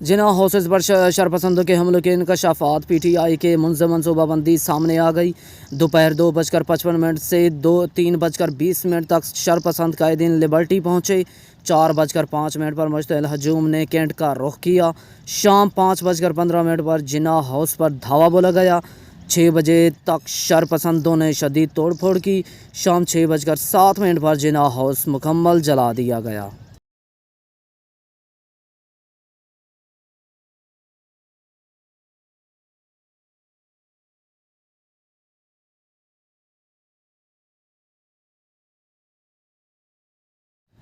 जिना houses पर शरपसंदों के हमलों के इंकशाफात। PTI के मुंज़म मनसूबा बंदी सामने आ गई। दोपहर 2:55 से 3:20 तक शरपसंद कायदीन लिबर्टी पहुँचे। 4:05 पर मुश्तइल हजूम ने कैंट का रुख किया। शाम 5:15 पर जिना हाउस पर धावा बोला गया। 6 बजे तक शरपसंदों ने शदीद तोड़ फोड़ की। शाम 6:07 पर जिना हाउस मुकम्मल जला दिया गया।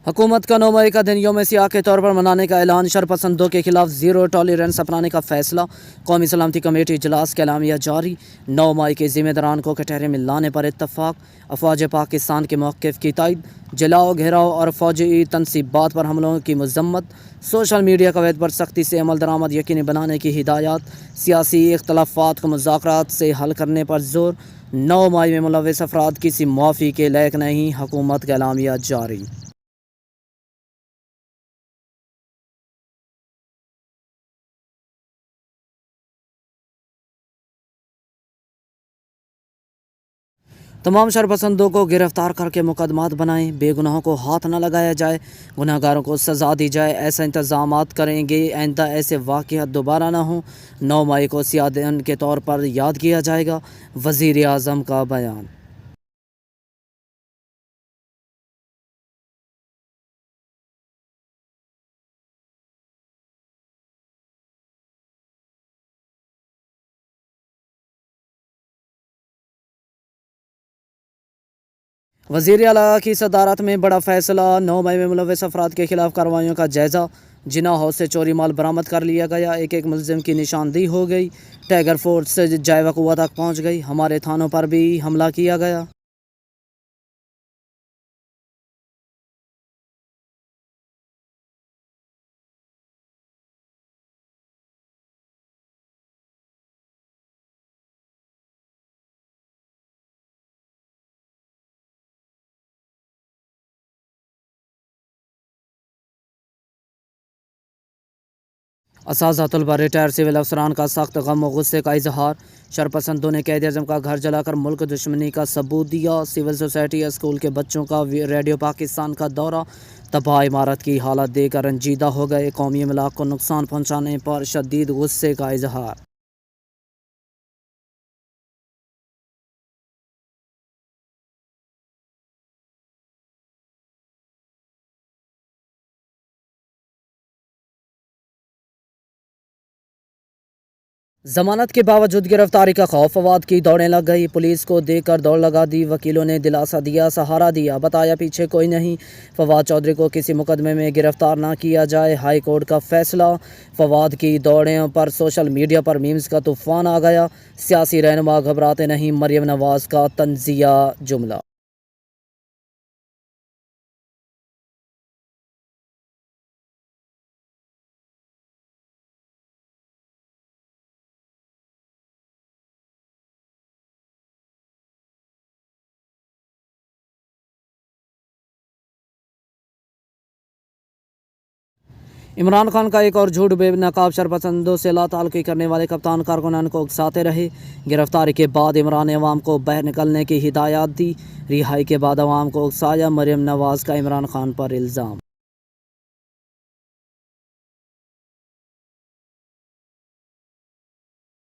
हुकूमत का 9 मई का दिन यौम सियाह के तौर पर मनाने का ऐलान। शरपसंदों के खिलाफ ज़ीरो टॉलरेंस अपनाने का फ़ैसला। कौमी सलामती कमेटी इजलास के एलामिया जारी। 9 मई के ज़िम्मेदारान को कटहरे में लाने पर इत्तफाक। अफवाज पाकिस्तान के मौक़िफ़ की तायद। जलाओ घेराव और फ़ौजी तनसीबात पर हमलों की मज़म्मत। सोशल मीडिया कवैत पर सख्ती से अमल दरामद यकीनी बनाने की हिदायत। सियासी इख्तलाफात को मुज़ाकरात से हल करने पर ज़ोर। 9 मई में मुलव्वस अफराद किसी मुआफ़ी के लायक नहीं। हुकूमत का एलामिया जारी। तमाम शरपसंदों को गिरफ्तार करके मुकदमात बनाएं। बेगुनाहों को हाथ न लगाया जाए। गुनहगारों को सज़ा दी जाए। ऐसा इंतज़ामात करेंगे आइंदा ऐसे वाक़यात दोबारा ना हों। 9 मई को सियाह दिन के तौर पर याद किया जाएगा। वज़ीर आज़म का बयान। वज़ीर आला की सदारत में बड़ा फ़ैसला। 9 मई में मुलव्वस अफराद के खिलाफ कार्रवाइयों का जायज़ा। जिना हाउस से चोरी माल बरामद कर लिया गया। एक मुलजिम की निशानदेही हो गई। टाइगर फोर्स से जाए वक़ुआ तक पहुँच गई। हमारे थानों पर भी हमला किया गया। असाज़ा तलबा रिटायर सिविल अफसरान का सख्त गम और गुस्से का इजहार। शरपसंदों ने कैद अज़म का घर जलाकर मुल्क दुश्मनी का सबूत दिया। सिविल सोसाइटी या स्कूल के बच्चों का रेडियो पाकिस्तान का दौरा। तबाह इमारत की हालत देखकर रंजीदा हो गए। कौमी अमलाक को नुकसान पहुँचाने पर शदीद गुस्से का इजहार। जमानत के बावजूद गिरफ्तारी का खौफ। फवाद की दौड़ें लग गई। पुलिस को देखकर दौड़ लगा दी। वकीलों ने दिलासा दिया, सहारा दिया, बताया पीछे कोई नहीं। फवाद चौधरी को किसी मुकदमे में गिरफ्तार ना किया जाए, हाई कोर्ट का फैसला। फवाद की दौड़ें पर सोशल मीडिया पर मीम्स का तूफान आ गया। सियासी रहनुमा घबराते नहीं, मरियम नवाज का तंजिया जुमला। इमरान खान का एक और झूठ। बेनकाब शरपसंदों से लाताल्लुकी करने वाले कप्तान कारकुनान को उकसाते रहे। गिरफ्तारी के बाद इमरान ने अवाम को बाहर निकलने की हिदायत दी। रिहाई के बाद अवाम को उकसाया। मरियम नवाज का इमरान खान पर इल्ज़ाम।